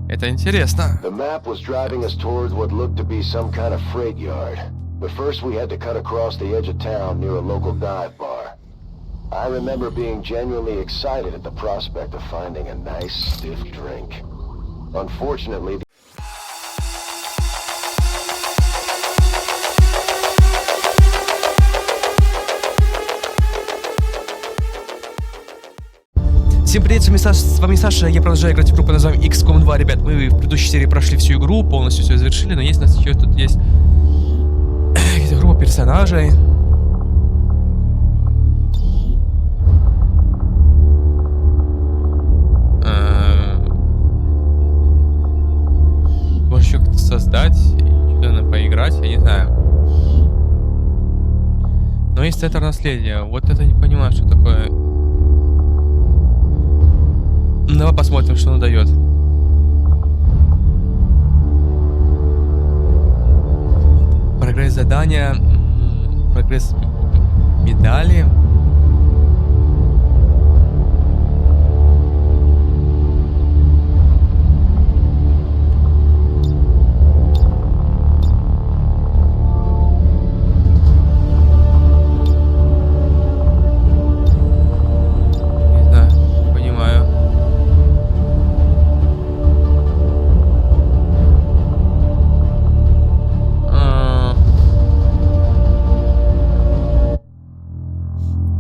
Это интересно. The map was driving us towards what looked to be some kind of freight yard. But first we had to cut across the edge of town near a local dive bar. I remember being genuinely excited at the prospect of finding a nice, stiff drink. Unfortunately, Всем привет, с вами Саша, я продолжаю играть в игру под названием XCom 2, ребят. Мы в предыдущей серии прошли всю игру, полностью все завершили, но есть у нас еще тут есть какие-то группа персонажей. Может еще как-то создать и что-то поиграть, я не знаю. Но есть центр наследия, вот это не понимаю, что такое. Давай посмотрим, что он дает. Прогресс задания, прогресс медали.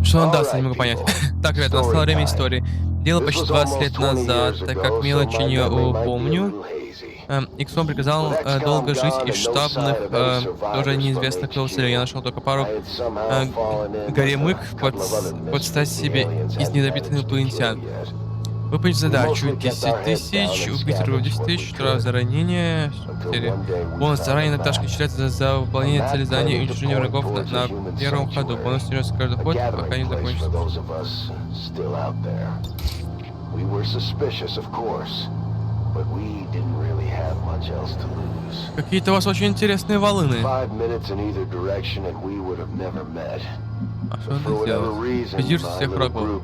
Что он даст, я не могу понять. Так, ребята, настало время истории. Дело почти 20 лет назад, так как мелочи не помню. XCom приказал долго жить из штабных, тоже неизвестно кто уцелел. Я нашел только пару горемык под стать себе из недобитых инопланетян. Выполнить задачу 10 тысяч, убить врагов 10 тысяч, штраф за ранение. Бонус за ранение Наташка считается за выполнение цели задания и уничтожение врагов на первом ходу. Бонус снижается каждый ход, пока не закончится. Какие-то у вас очень интересные волыны. А что он сделал? Бедишь всех врагов.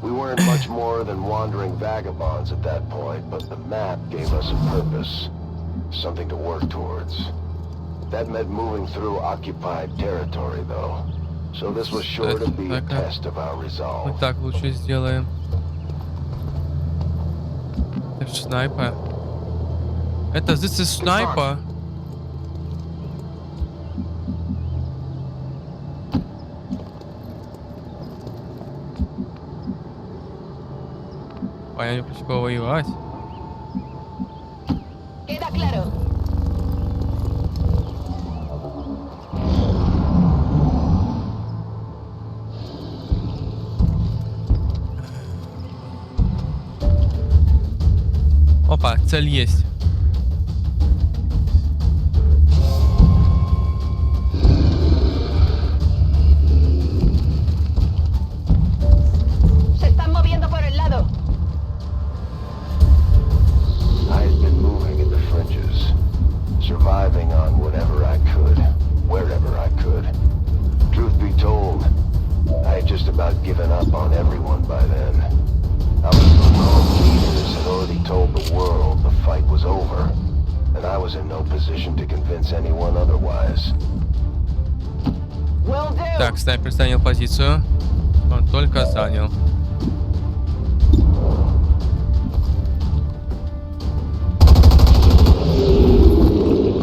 We weren't much more than wandering vagabonds at that point, but the map gave us a purpose, something to work towards. That meant moving through occupied territory, though. So this was sure to be a test of our resolve. Мы так лучше сделаем. Это же снайпер. Это this is снайпер. Понятно, против кого воевать. Опа, цель есть. Surviving on whatever I could, wherever I could. Truth be told, I had just about given up on everyone by then. Our so-called leaders had already told the world the fight was over, and I was in no position to convince anyone otherwise. Так, снайпер занял позицию. Он только занял.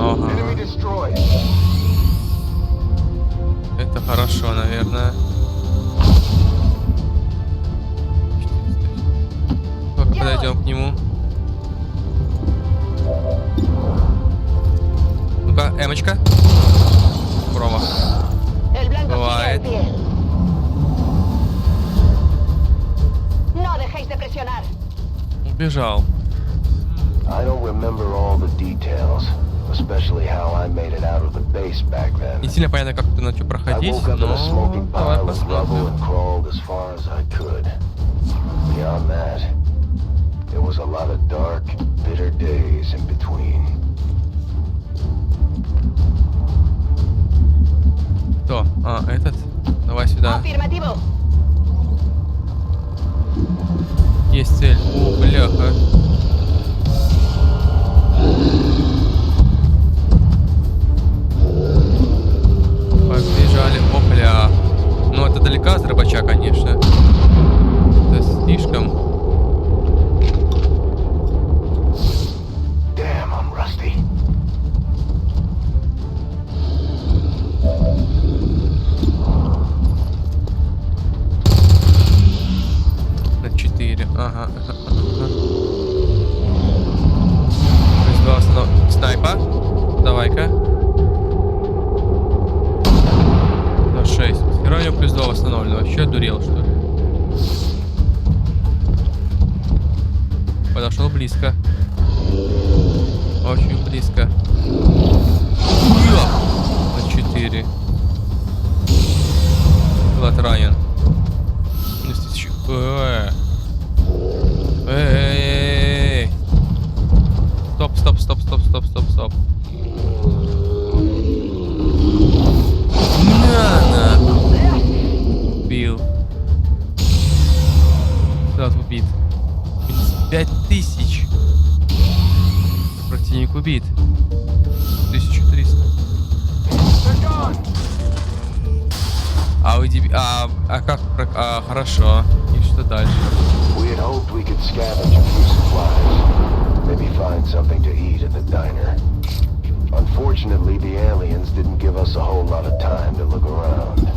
Ага. Это хорошо, наверное. Только подойдем к нему. Ну-ка, эмочка. Промах. Бывает. Убежал. Не сильно понятно, как это начал проходить, но давай посмотрим. Кто? А, этот? Давай сюда. Есть цель. О, бляха. Побежали. О, бля. Ну, это далеко от рыбача, конечно. Это слишком. Damn, I'm rusty. На 4. Ага. Плюс 2 установ... Снайпа. Давай-ка. На 6. Хера у него плюс 2 восстановлено. Вообще дурел, что ли? Подошел близко. Очень близко. На 4. Глад ранен. Эй. Стоп, стоп, стоп, стоп, стоп, стоп, стоп. На. Убил. Солдат убит. 5000. Противник убит. 1300. А вы как? Хорошо. И что дальше? We had hoped we could scavenge a few supplies. Maybe find something to eat at the diner. Unfortunately, the aliens didn't give us a whole lot of time to look around.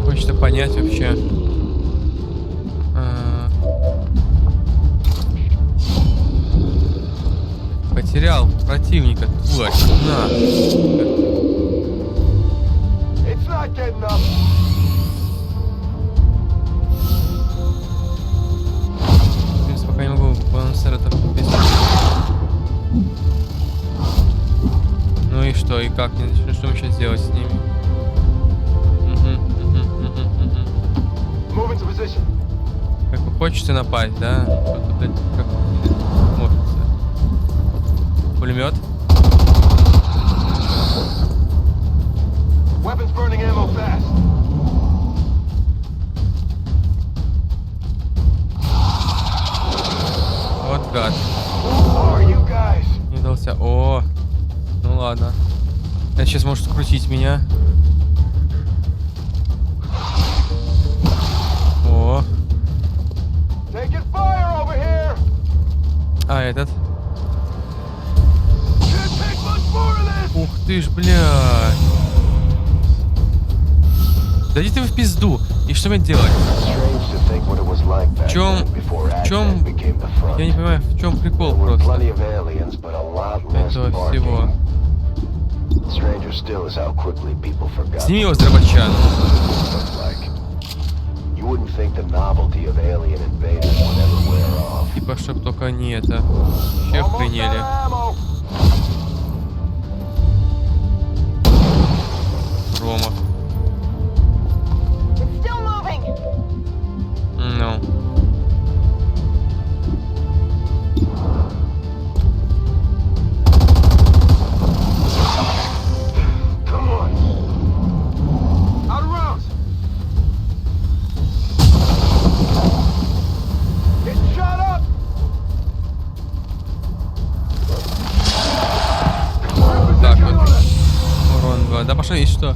Хочется понять вообще. Потерял противника, тварь. На. It's not getting up. В принципе, пока не могу балансер это купить. Ну и что, и как? Что мы сейчас делать с ними? Как вы хочете напасть, да? Как можете. Пулемет. Вот гад. Не дался. О, ну ладно. Это сейчас может скрутить меня. О. А этот. Ух ты ж, блядь. Да иди ты в пизду. И что мне делать? В чем? Я не понимаю, в чем прикол просто этого всего. Сними его с дробача. Типа, чтоб только не это. Вообще охренели. Рома. Ну. Так вот. Урон 2. Да пошли, и что?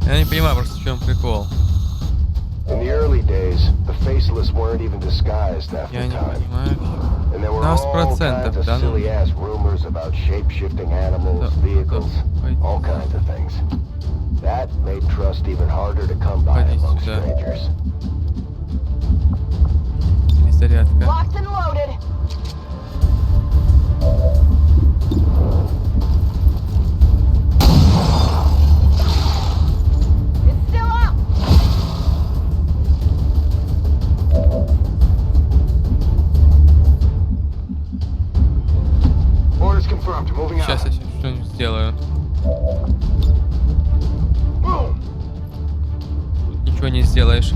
Я не понимаю просто, в чем прикол. In the early days, the faceless weren't even disguised after Я не time. понимаю. And there were all kinds of да? silly-ass rumors about shape-shifting animals, vehicles, all kinds of things. That made trust even harder to come by among strangers. Перезарядка. Locked and loaded. It's still up. Orders confirmed. Moving out. Сейчас я что-нибудь сделаю. Boom. Тут ничего не сделаешь.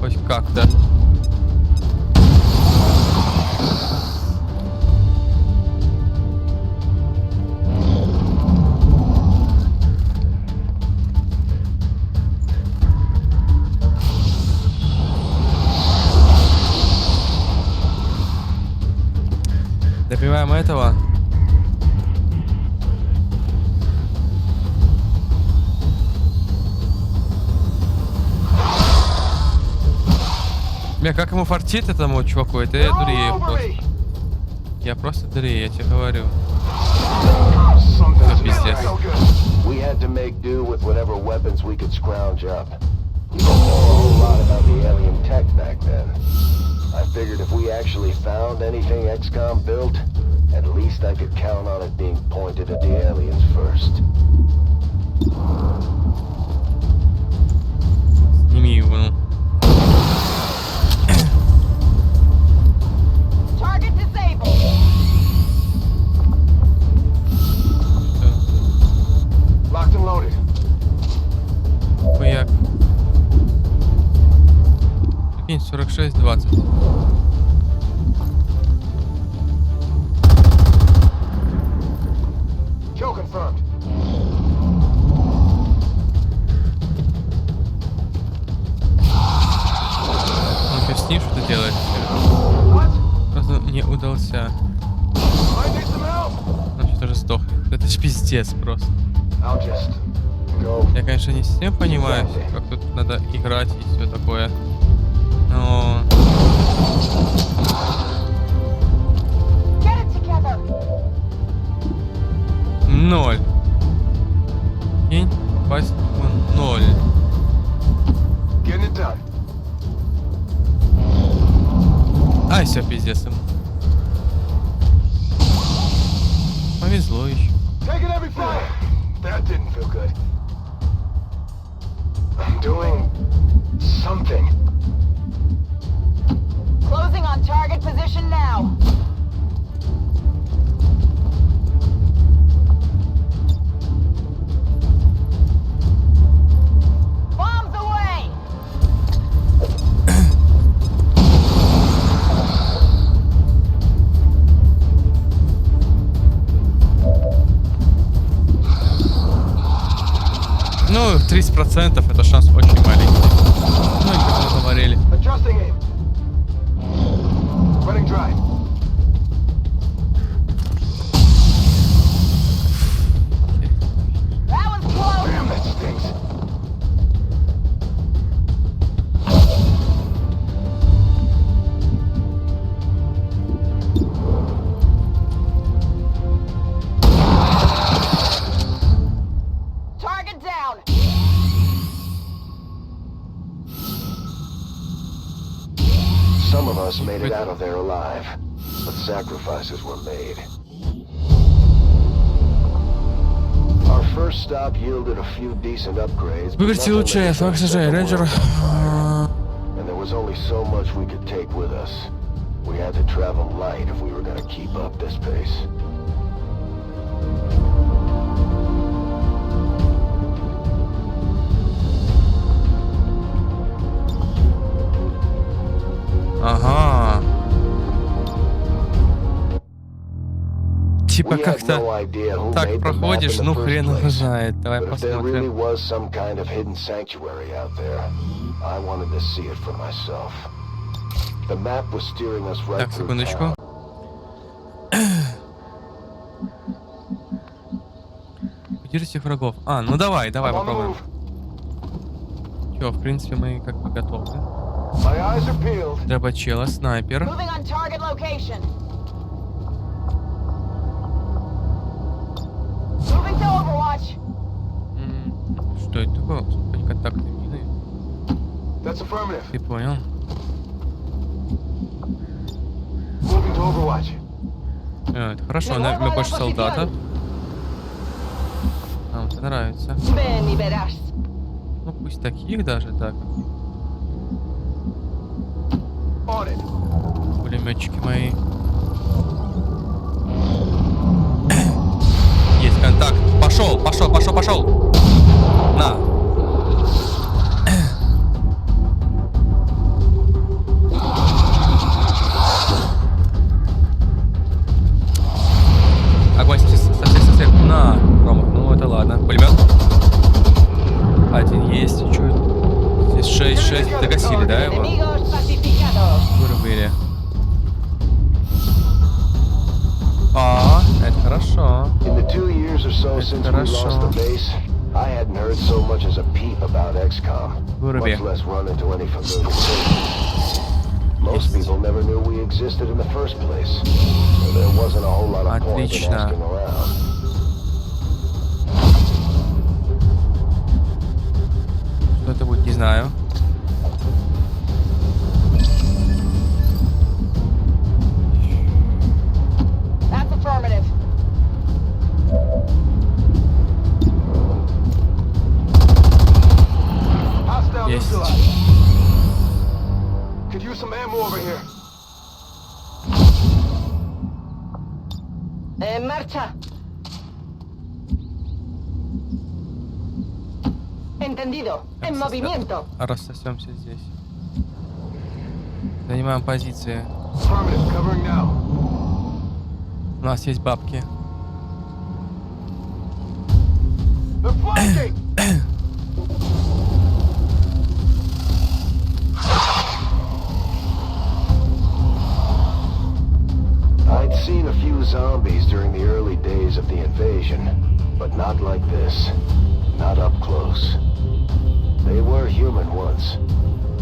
Хоть как-то. Убиваем этого. Бля, как ему фартит этому чуваку? Это я дурею просто. Я просто дурею, я тебе говорю. Это пиздец. We had to make do with whatever weapons we could scrounge up. We didn't know a whole lot about the alien tech back then. I figured if we actually found anything XCom built, at least I could count on it being pointed at the aliens first. Сними его, ну. Target disabled. Locked and loaded. Хуяк. Прикинь, 46-20. Kill confirmed. Он объясни, что ты делаешь. What? Просто не удался. I need some help. Он сейчас тоже сдохнет. Это ж пиздец просто. I'll just go. Я, конечно, не совсем понимаю, как тут надо играть и все такое. Но... Get it together. 0. Кинь, попасть 0. Getting it done. Ай, все, пиздец ему. Повезло еще. Taking every fire. That didn't feel good. I'm doing something. Closing on target position now. Bombs away. Ну, 30% это шанс очень маленький. Ну и как мы говорили. Adjusting aim. Running dry. That one's close. Damn, that stinks. Target down. Some of us made it out of there alive, but sacrifices were made. Our first stop yielded a few decent upgrades. but Выберите nothing лучшее, that could ФХЖ, рейнджер. And there was only so much we could take with us. We had to travel light if we were going to keep up this pace. Ага. Типа We have no как-то idea who так made the map проходишь, in the ну first хрен его place. знает. Давай But if there really посмотрим. was some kind of hidden sanctuary out there, I wanted to see it for myself. The map was steering us right Так, through секундочку. town. Удержите всех врагов. А, ну давай I'm on the попробуем. move. Чё, в принципе, мы как бы готовы. My eyes are peeled. Дробачела, снайпер. Moving on target location. Moving to Overwatch. Что это такое? Господи, контактные мины. That's affirmative. Ты понял? Moving to Overwatch. Это хорошо, мы больше солдатов. Нам это нравится. Ven y verás. Ну пусть таких даже, так. On it. Пулеметчики мои. Есть контакт. Пошел, пошел, пошел, пошел. На. Огонь со всех. На. Промах. Ну это ладно. Пулемет. Один есть. Чуть. Здесь 6. Догасили, да, его? Enemigos pacificados. Вырубили. Это хорошо. In the 2 years or so since we lost the base, I hadn't heard so much as a peep about XCom, much less run into any familiar faces. Most people never knew we existed in the first place, so there wasn't a whole lot of point in asking around. Что это будет, не знаю. That's affirmative. Есть. Could use some ammo over here. En marcha. Entendido. En movimiento. Рассосемся здесь. Занимаем позиции. Affirmative, covering now. У нас есть бабки. They're flanking! I'd seen a few zombies during the early days of the invasion, but not like this. Not up close. They were human once,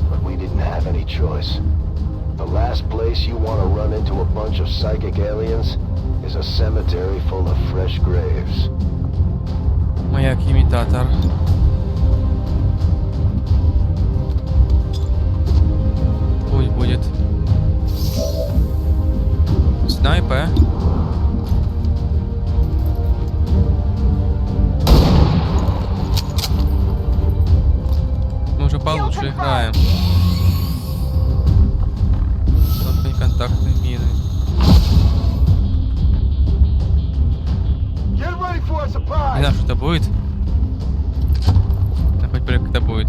but we didn't have any choice. The last place you want to run into a bunch of psychic aliens is a cemetery full of fresh graves. Маяк-имитатор. Пусть будет. Снайпер. Мы уже получше играем. Вот контактные мины. Не знаю, что это будет. Но хоть как это будет.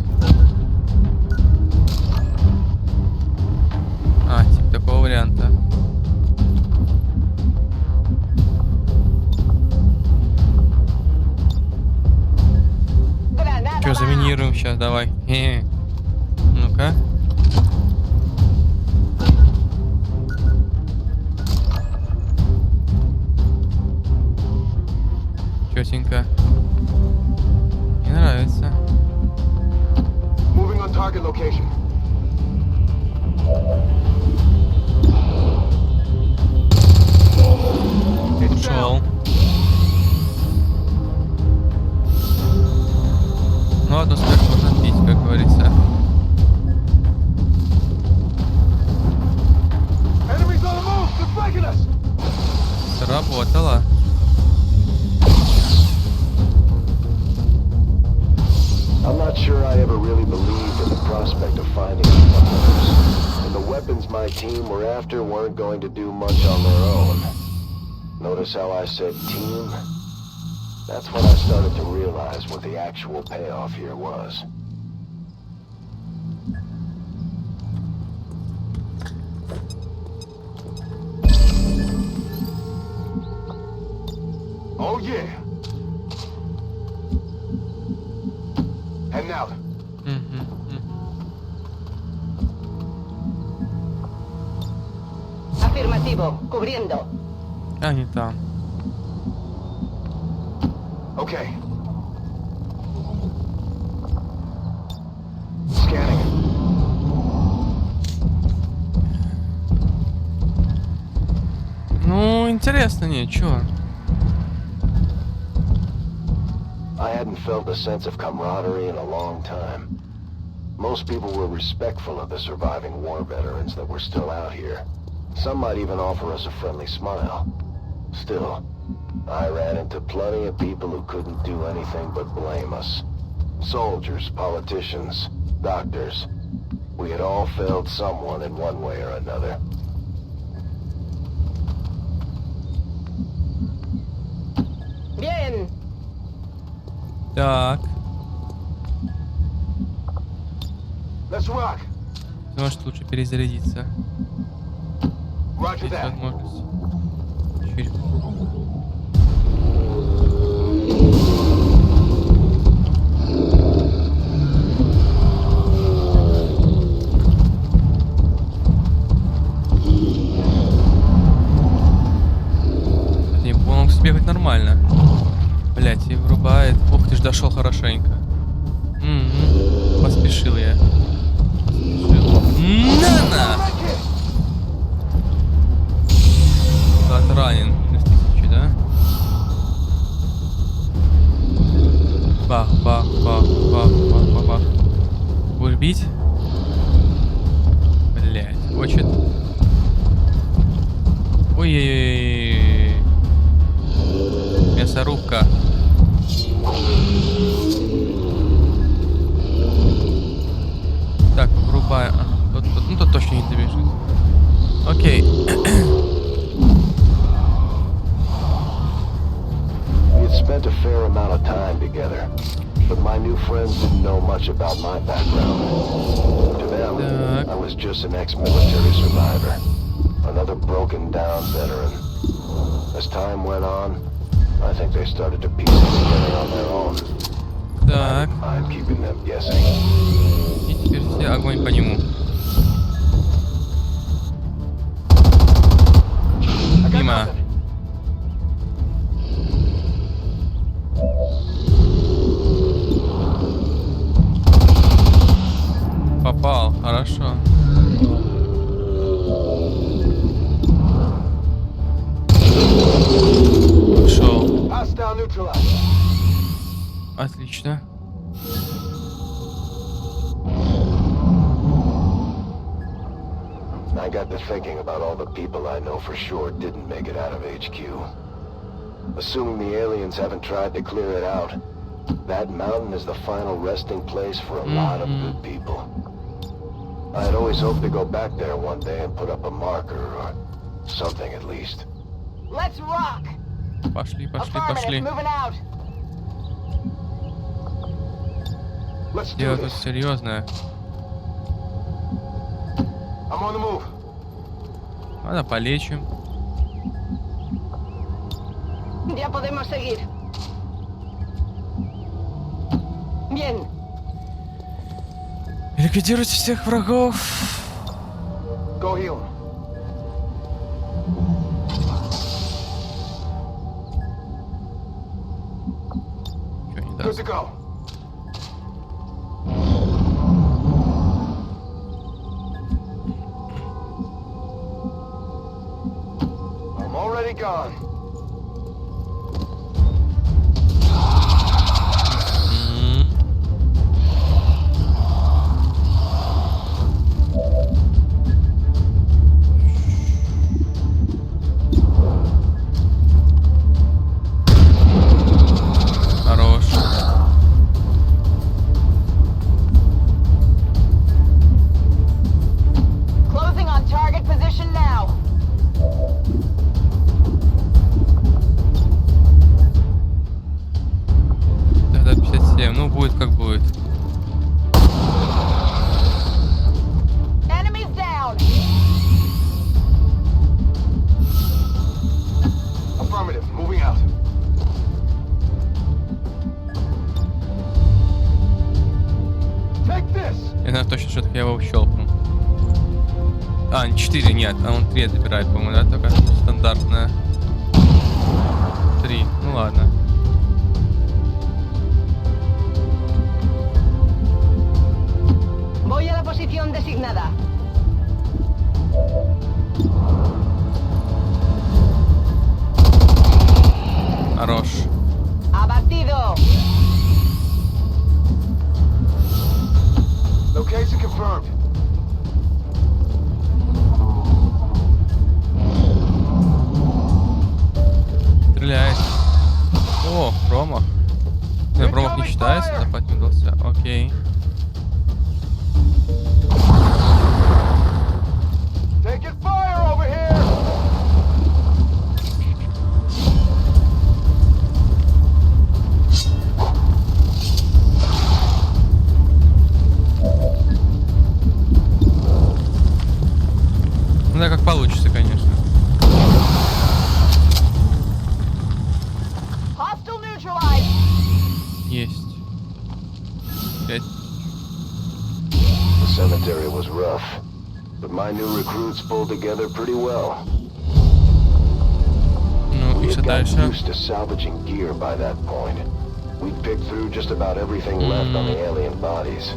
Типа такого варианта. Че, заминируем сейчас, давай. Ну-ка. Чётенько. Мне нравится. Moving on target location. Ушел. Ну ладно, смерть можно отбить, как говорится. Сработало. I'm not sure I ever really believed in the prospect of finding survivors. And the weapons my team were after weren't going to do much on their own. Notice how I said team? That's when I started to realize what the actual payoff here was. Oh yeah! Heading out. Afirmativo. Cubriendo. Не там. Okay. Scanning. Ну, интересно, не, чё? I hadn't felt a sense of camaraderie in a long time. Most people were respectful of the surviving war veterans that were still out here. Some might even offer us a friendly smile. Still, I ran into plenty of people who couldn't do anything but blame us. Soldiers, politicians, doctors. We had all failed someone in one way or another. Bien. Так. Let's rock. Может, лучше перезарядиться. Roger Есть that. возможность. Чуть. дошел хорошенько. Поспешил я. На! От ранен. Минус 1000, да? Бах, бах, бах, бах, бах, бах, бах. Будешь бить? Блять, хочет. Ой-ой-ой. Мясорубка. Так, врубаю. Ну тут точно не добежит. Окей. We had spent a fair amount of time together, but my new friends didn't know much about my background. To them, I was just an ex-military survivor, another broken down veteran. As time went on, I think they started to piece it together on their own. Так. I'm keeping them guessing. И теперь все огонь по нему. Мимо. Попал, хорошо. Ушел. Отлично. I got to thinking about all the people I know for sure didn't make it out of HQ. Assuming the aliens haven't tried to clear it out, that mountain is the final resting place for a lot of good people. I had always hoped to go back there one day and put up a marker or something at least. Let's rock. Пошли, пошли, Affirmative, пошли. moving out. Let's do Дело тут this. серьезное. I'm on the move. Ладно, полечим. Ya podemos seguir. Bien. Ликвидировать всех врагов. Go heal him. Чё не Good даст? to go. I'm already gone. Хорош. Closing on target position now. Тогда 57. Ну, будет как будет. Enemies down. Affirmative. Moving out. Take this. Я знаю точно, что я его щелкну. А, 4 нет, а он 3 забирает, по-моему, да? Только стандартная. 3, ну ладно. Voy a la posición designada. Хорош. Abatido. Location confirmed. Стреляет. О, промах. Не, промах не считается, запад не удался. Окей. Taking fire over here. Ну да, как получится, конечно. Hostile neutralized. Есть. 5. The cemetery was rough, but my new recruits pulled together pretty well. Ну We и что had gotten дальше? used to salvaging gear by that point. We picked through just about everything left on the alien bodies.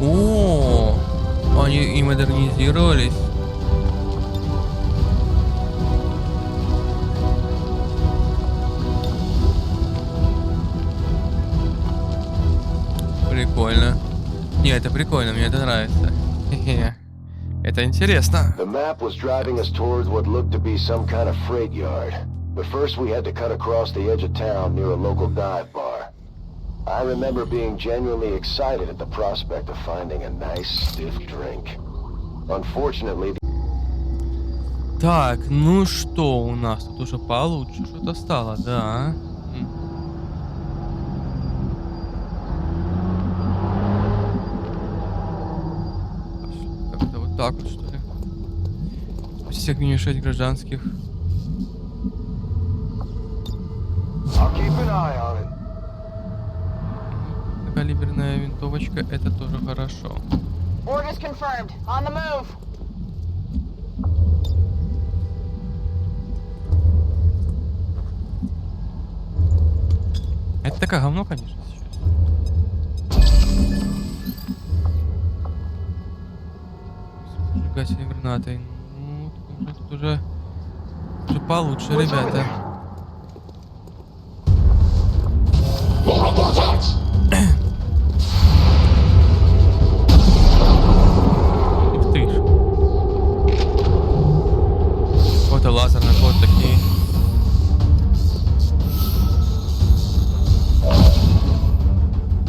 О, они и модернизировались. Прикольно. Не, это прикольно, мне это нравится. Хе-хе. Это интересно. The map was driving us towards what looked to be some kind of freight yard. But first we had to cut across the edge of town near a local dive bar. I remember being genuinely excited at the prospect of finding a nice stiff drink. Unfortunately, Так, ну что у нас тут уже получше что-то стало, да. Как-то вот так вот, что ли. Всех уменьшать гражданских. I'll keep an eye on it. Калиберная винтовочка, это тоже хорошо. Orders confirmed. On the move. Это такое говно, конечно, сейчас. Зажигательной гранатой. Ну, тут уже получше, ребята. Ух ты ж. Вот и лазерные, вот такие.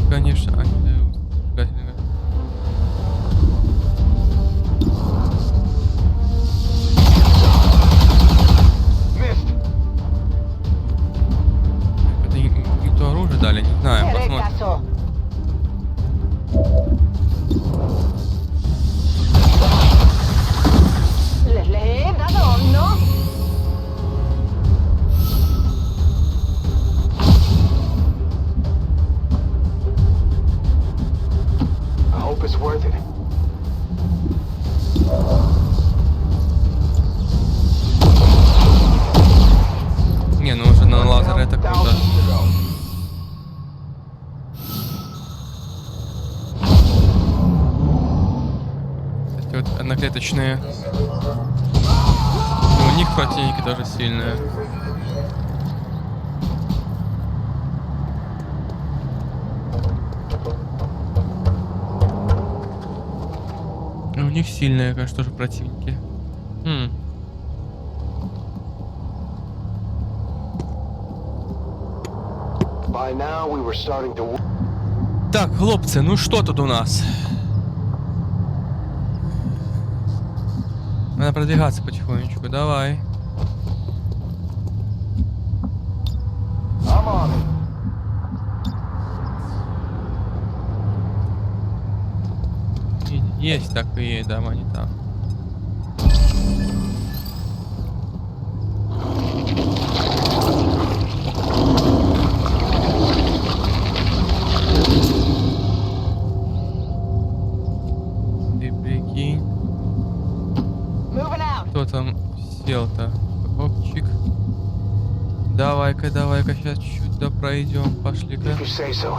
Конечно, они дают зажигательные. Это не то оружие дали, не знаю, Haré посмотрим. caso. Les he dado, ¿no? I hope it's worth it. Не, ну уже на лазер это круто. Thousands to go. Эти вот одноклеточные. И у них противники тоже сильные. И у них сильные, конечно, тоже противники. By now we were starting to. Так, хлопцы, ну что тут у нас? Надо продвигаться потихонечку, давай. I'm on it. Есть, так и есть, да, они там. Ты прикинь. Moving out. Кто там сел-то? Опчик. Давай-ка, давай-ка, сейчас чуть-чуть да пройдем. Пошли-ка. If you say so.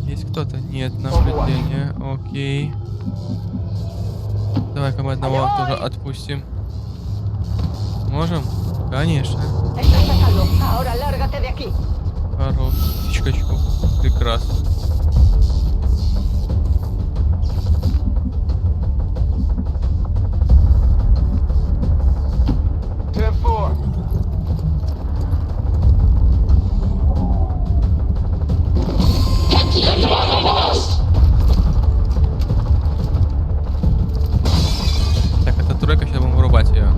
Есть кто-то? Нет, наблюдения. Окей. Давай-ка мы одного тоже отпустим. Можем? Конечно. Estás a salvo. Ahora lárgate de aquí. Хорош. Чикачку. Прекрасно. Так, это тройка, сейчас будем вырубать ее.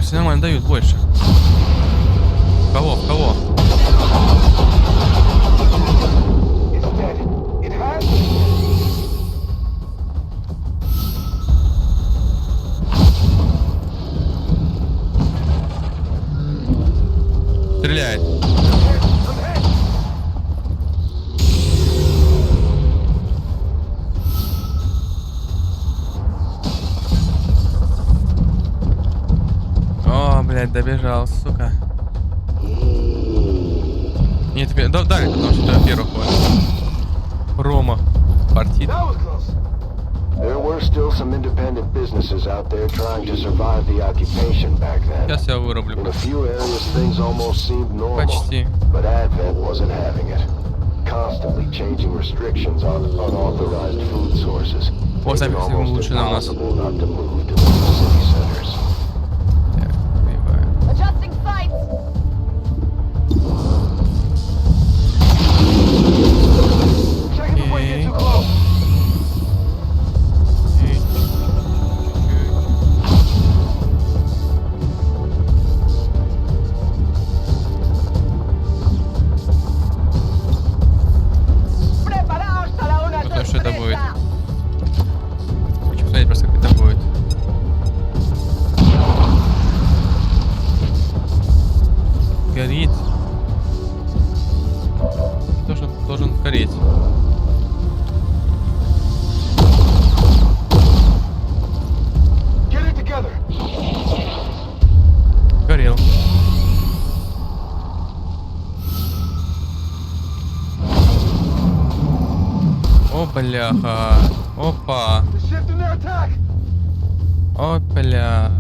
все нормально дают больше. В кого? It's dead. It has to be. Стреляет. О, блядь, добежал, сука. Нет, да, дали, потому что ты первый ходит. Рома. Партит. That was close. There were still some independent businesses out there trying to survive the occupation back then. Сейчас я вырублю. In a few areas, things almost seemed normal. Почти. But Advent wasn't having it. Constantly changing restrictions on unauthorized food sources. О, Making запись almost лучше на нас. impossible not to move to the city centers. Так, понимаю. Adjusting sights. Check it before you get too close. Preparaos para una Ну, то, что это будет. sorpresa. Хочу посмотреть просто, как это будет. Горит. Тоже должен гореть. Get it together. Горел. О, бляха. Опа. They're shifting their attack. О, бля.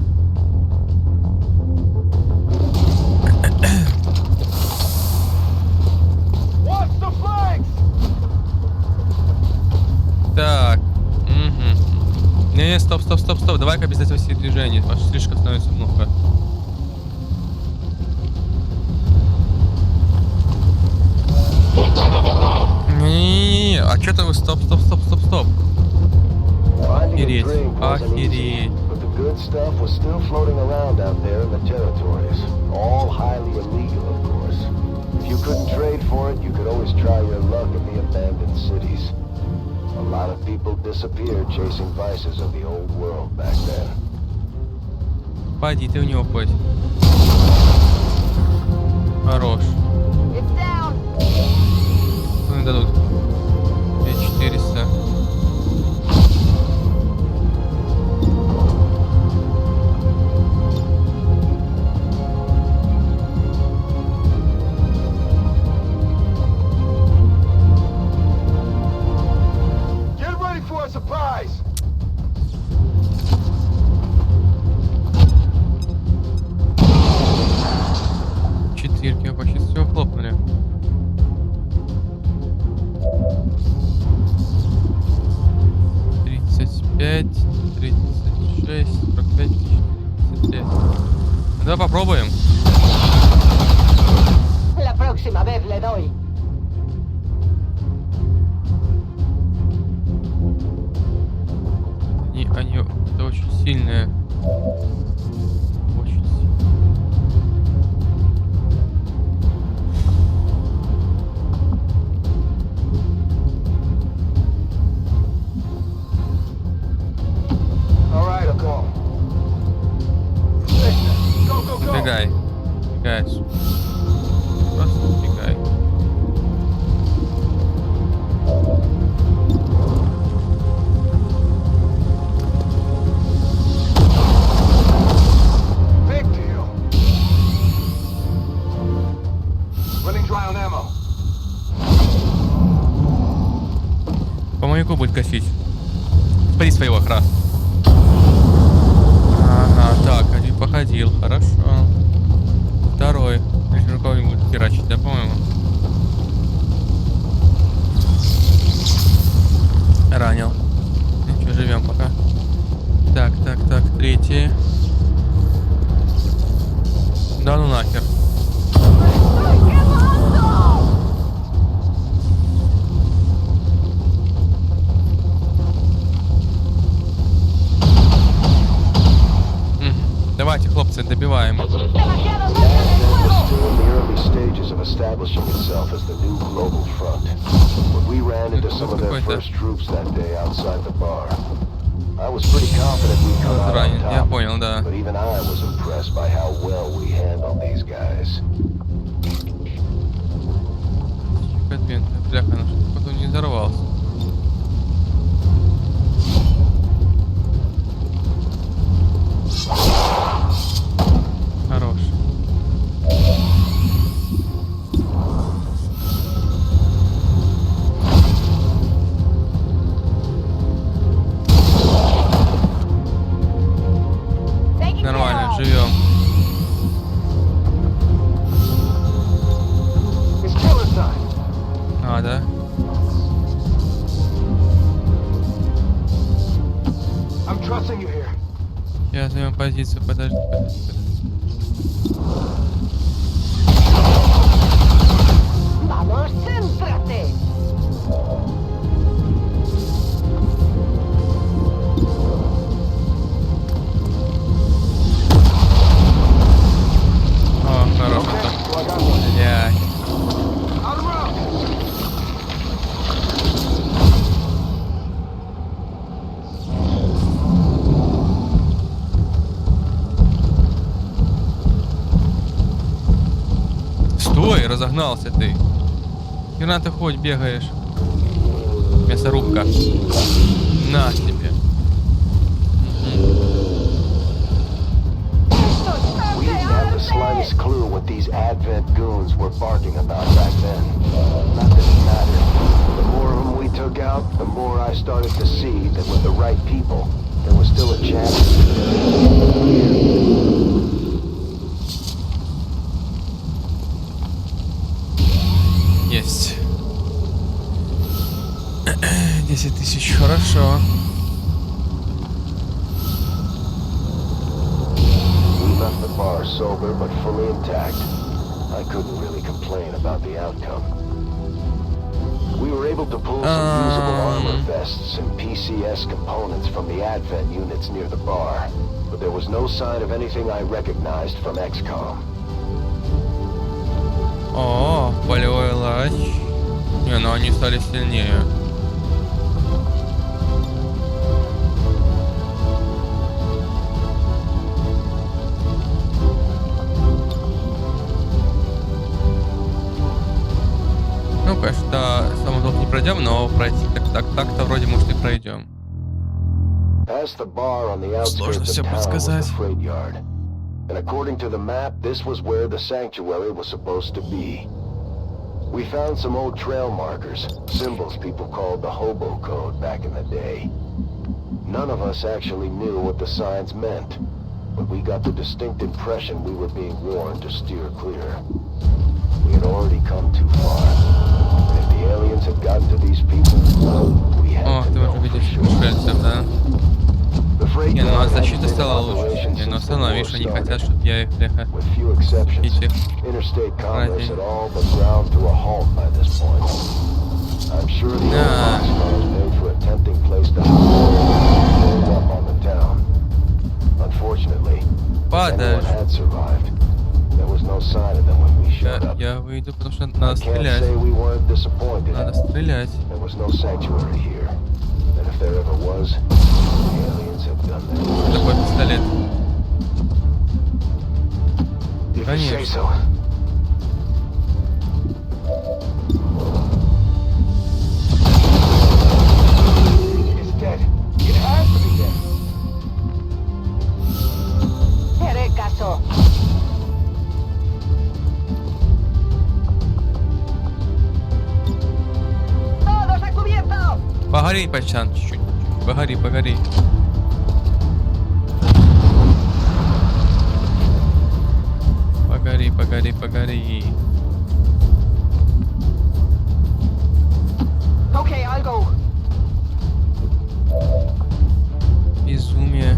Watch the flanks. Так. Угу. Не, стоп. Давай-ка без этого всех движений. Аж слишком становится много. Не-не-не. А что-то вы стоп. Finding a Охереть. drink wasn't easy, Охереть. but the good stuff was still floating around out there in the territories. All highly illegal, of course. If you couldn't trade for it, you could always try your luck in the abandoned cities. A lot of people disappeared chasing vices of the old world back then. Пойди ты в него хоть. Хорош. It's down. Ну, дадут. 2400. Get ready for a surprise! Четырки, почти все хлопнули. Тридцать пять, 36, 45, 55. Давай попробуем. La próxima vez le doy. Они это очень сильные. Очень сильные. All right, I'll go. Go. Бегай. Бегай. Просто бегай. Big deal. Running dry on ammo. По маяку будет косить. Спади своего хра. Ага, так, один походил, хорошо. Второй. Если рукой будет херачить, да, по-моему? Ранил. Ничего, живем пока. Так, третий. Да ну нахер. Давайте, хлопцы. Молодцы, добиваем. ¡Demasiado The cerca del Advent was fuego! still in the early stages of establishing itself as the new global front. But we ran into some of their first troops that day outside the bar. I was pretty confident we'd come out on Я top, понял, да. but even I was impressed by how well we handled these guys. Бляха, наш походу не взорвался. Хорош. Taking Нормально, care of. живем. It's killer time. А, да? I'm trusting you here. Я займем позицию, подожди. ¡Vamos, céntrate! О, хорош. Блядь. Out of round. Стой, разогнался ты. Хера ты хоть бегаешь. Мясорубка. На тебе. We didn't have the slightest clue what these Advent goons were barking about back then. Not that it mattered. The more of them we took out, the more I started to see that with the right people, there was still a chance. Есть. 10 тысяч, хорошо. We left the bar sober but fully intact. I couldn't really complain about the outcome. We were able to pull some usable armor vests and PCS components from the Advent units near the bar, but there was no sign of anything I recognized from XCom. О, полевой лач. Не, ну они стали сильнее. Ну, конечно, самый долг не пройдем, но пройти так-то вроде может и пройдем. Past the bar on the Сложно outskirts всё of town was the подсказать. freight yard. And according to the map, this was where the sanctuary was supposed to be. We found some old trail markers, symbols people called the hobo code back in the day. None of us actually knew what the signs meant, but we got the distinct impression we were being warned to steer clear. We had already come too far. And if the aliens had gotten to these people, we had О, to ты know уже for видишь sure. пришельцев, да? The freight Не, ну yard а had защита been in стала лучше. operation Не, ну since все the равно, war видишь, они started. хотят, чтобы я их, бляха, With few exceptions, Easy. interstate commerce Right. had all but ground to a halt by this point. I'm sure the old Nah. boxcars made for a tempting place to hide up on the town. Unfortunately, if anyone Падаешь. had survived, there was no sign of them when we showed up. Я выйду, потому что I надо can't стрелять. say we weren't disappointed. Надо стрелять. There was no sanctuary here. And if there ever was, the aliens have done that. Такой пистолет. If you say Конечно. so. It's dead. It has to be dead. ¡Te haré caso! ¡Todos a cubierto! Погори, пачан, чуть-чуть. Погори, погори. Погори, погори, погори. Okay, I'll go. Безумие.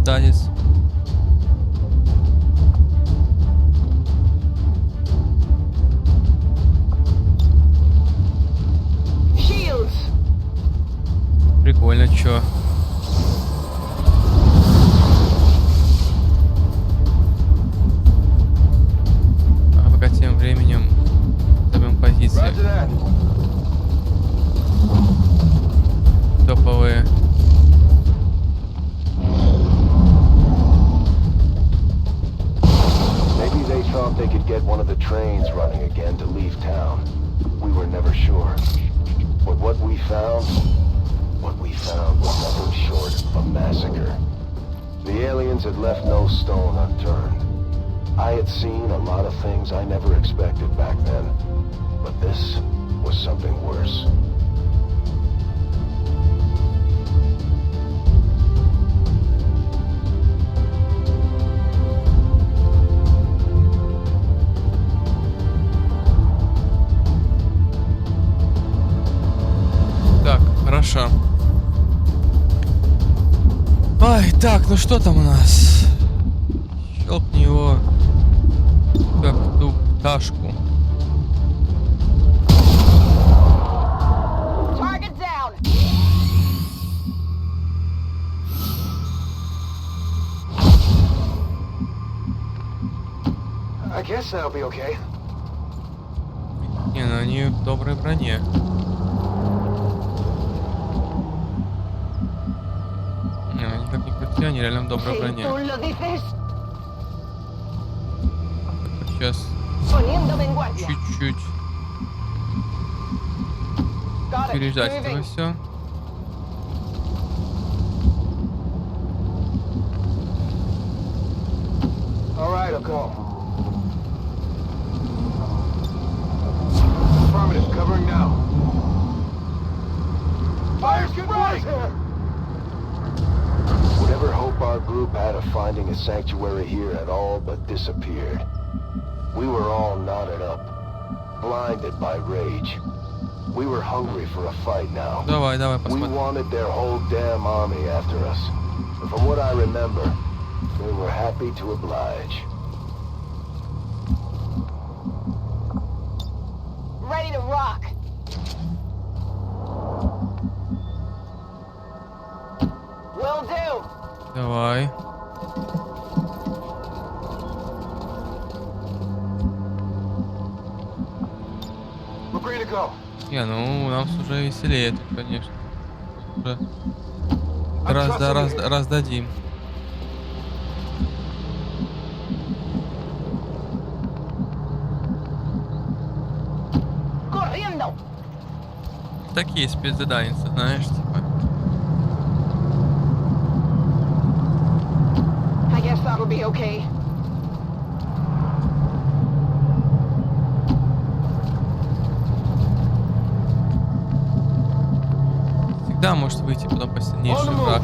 Станец. Shields! Прикольно. прикольно, чё. А пока тем временем займем позиции топовые. Maybe they thought they could get one of the trains running again to leave town. We were never sure. But what we found was nothing short of a massacre. The aliens had left no stone unturned. I had seen a lot of things I never expected back then, but this was something worse. Так, хорошо. Ай, так, ну что там у нас? Щелкни его как ту пташку. Target down. I guess that'll be okay. Не, ну они в доброй броне. Не, они как ни крути, они реально в доброй Si броне. tú lo dices, Сейчас poniéndome en guardia. чуть-чуть Got it. переждать этого Moving. все. All right, I'll go. Affirmative, covering now. Fire's good right here. Whatever hope our group had of finding a sanctuary here had all but disappeared. We were all knotted up, blinded by rage. We were hungry for a fight now. Давай, давай, We посмотрим. wanted their whole damn army after us. And from what I remember, they were happy to oblige. Ready to rock. Will do. Давай. We're free to go. Не, ну у нас уже веселее тут, конечно. Уже раздадим. Corriendo. Такие спецзадания, знаешь, типа. I guess that'll be okay. Всегда может выйти потом посильнейший враг.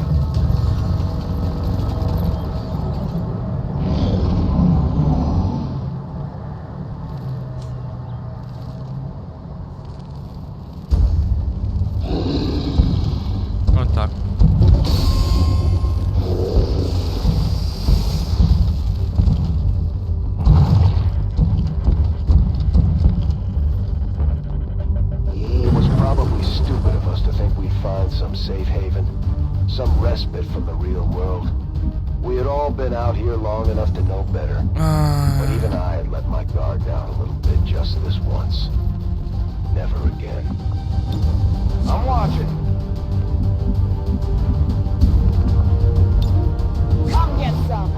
Вот так. It was probably stupid of us to think we'd find some safe haven, some respite from the real world. We had all been out here long enough to know better. But even I had let my guard down a little bit just this once. Never again. I'm watching. Come get some.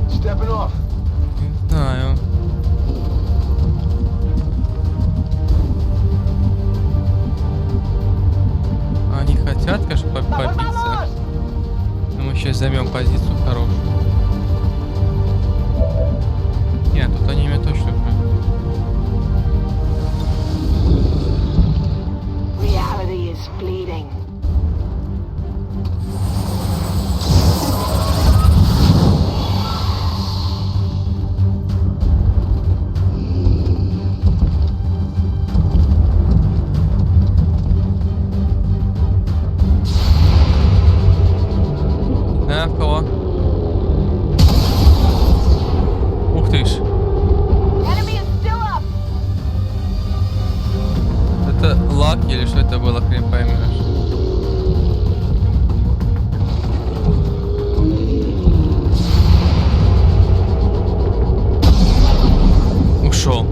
Stepping off. Не знаю. Они хотят, конечно, Vamos, побиться. vamos. Но мы сейчас займем позицию хорошую. Нет, тут они меня точно уже. лаки или что это было, хрен поймешь. Ушел.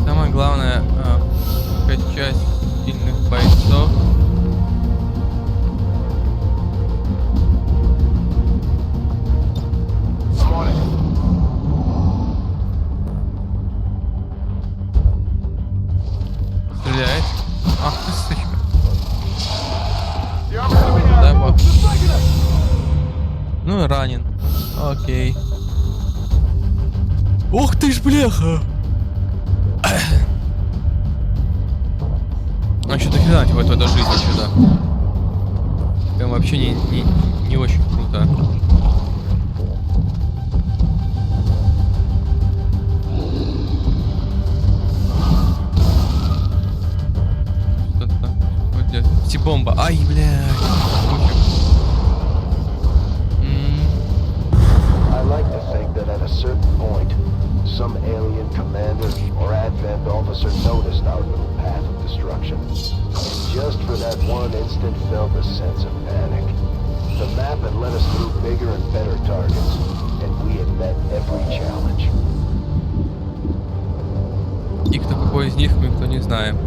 Самое главное, качать сильных бойцов. Стреляет. Ах ты сучка. Дай бог. Ну и ранен. Окей. Ух ты ж, бляха! А что-то хрена типа это жизнь сюда. Прям вообще не очень круто. Что-то. Бомба. Ай, блядь. I like to think that at a certain point, some alien commander or advent officer noticed our little path of destruction. And just for that one instant felt a sense of panic. The map had led us through bigger and better targets, and we had met every challenge. И кто какой из них, мы кто не знаем.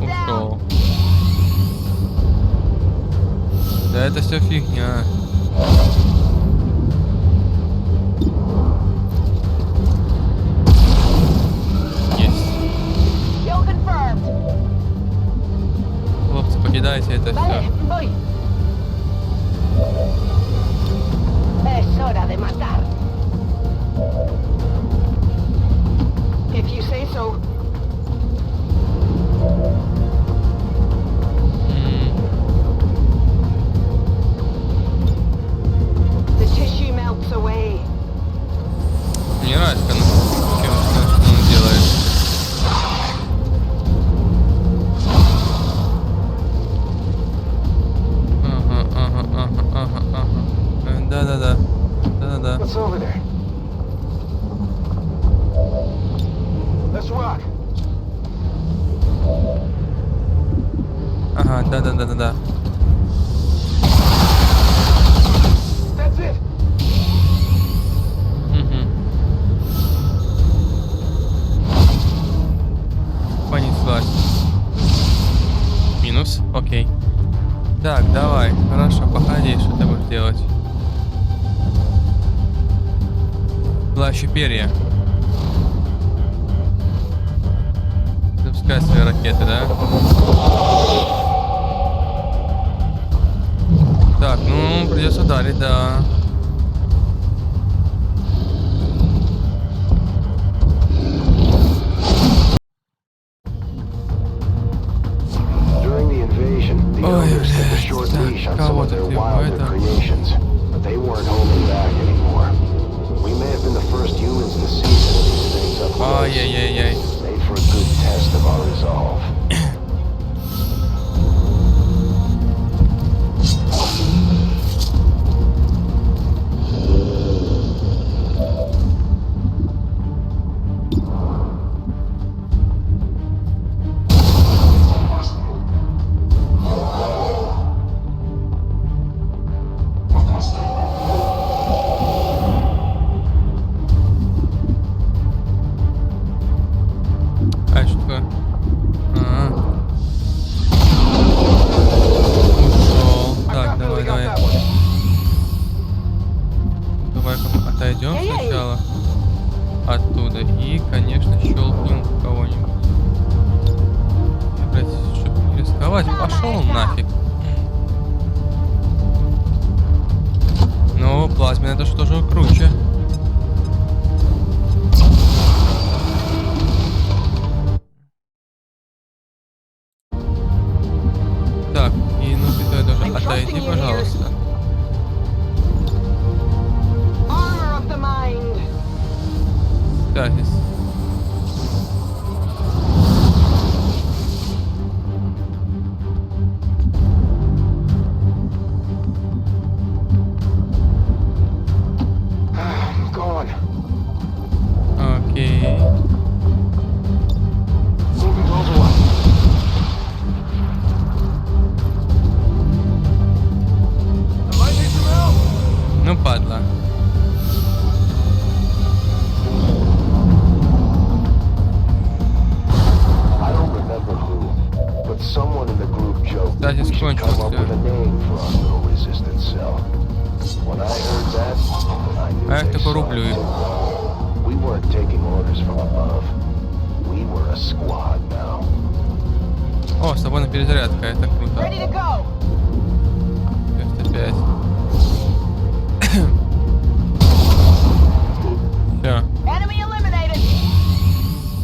Ушел. Да это все фигня. Есть. Хлопцы, покидайте это все. Es hora de matar. If you say so. The tissue melts away. Мне нравится, как он делает. Ага. Да-да-да. Да-да-да. What's over there? Let's rock. Ага, да-да-да-да-да. That's it. Понеслась. Минус, окей. Так, давай, хорошо, походи, что ты будешь делать. Плащ и перья. Запускай свои ракеты, да? Так, ну, придется ударить, да. During the invasion, the elders took a short leash on some of their wilder creations, but they weren't holding back anymore. We may have been the first humans to see some of these things up close. Ай-яй-яй-яй. Made for a good test of our resolve. А что такое? Ушел. Так, давай. Давай-ка мы отойдем сначала оттуда и, конечно, щелкнем кого-нибудь. Чтобы не рисковать, пошел нафиг. Но плазменное это что же круче. Так, и ну ты тоже отойди, пожалуйста. Armor of the mind. Стазис. for our little resistance cell. When I heard that, I knew А я их they такой saw рублю it их. too. We weren't taking orders from above. We were a squad now. О, свободная перезарядка, это круто. Ready to go. 95. Все, Enemy eliminated.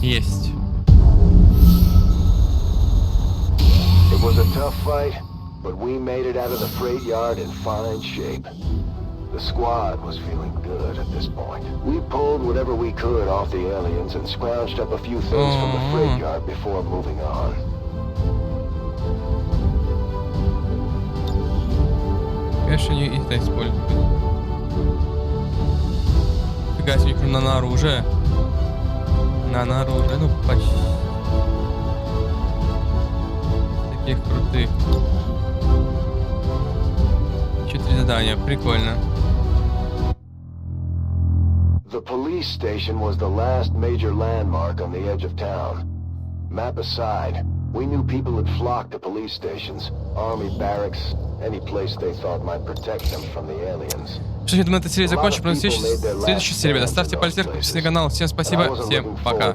есть. It was a tough fight, but we made it out of the freight yard in fine shape. The squad was feeling good at this point. We pulled whatever we could off the aliens and scrounged up a few things from the freight yard before moving on. Конечно, они их это используют. Фига себе, нано-оружие. Нано-оружие, ну почти. Таких крутых. 4 задания, прикольно. The police station was the last major landmark on the edge of town. Map aside, we knew people had flocked to police stations, army barracks, any place they thought might protect them from the aliens. Что ж, я думаю, эта серия закончена. Следующая серия, ребята. Ставьте пальцы вверх, подписывайтесь на канал. Всем спасибо, всем пока.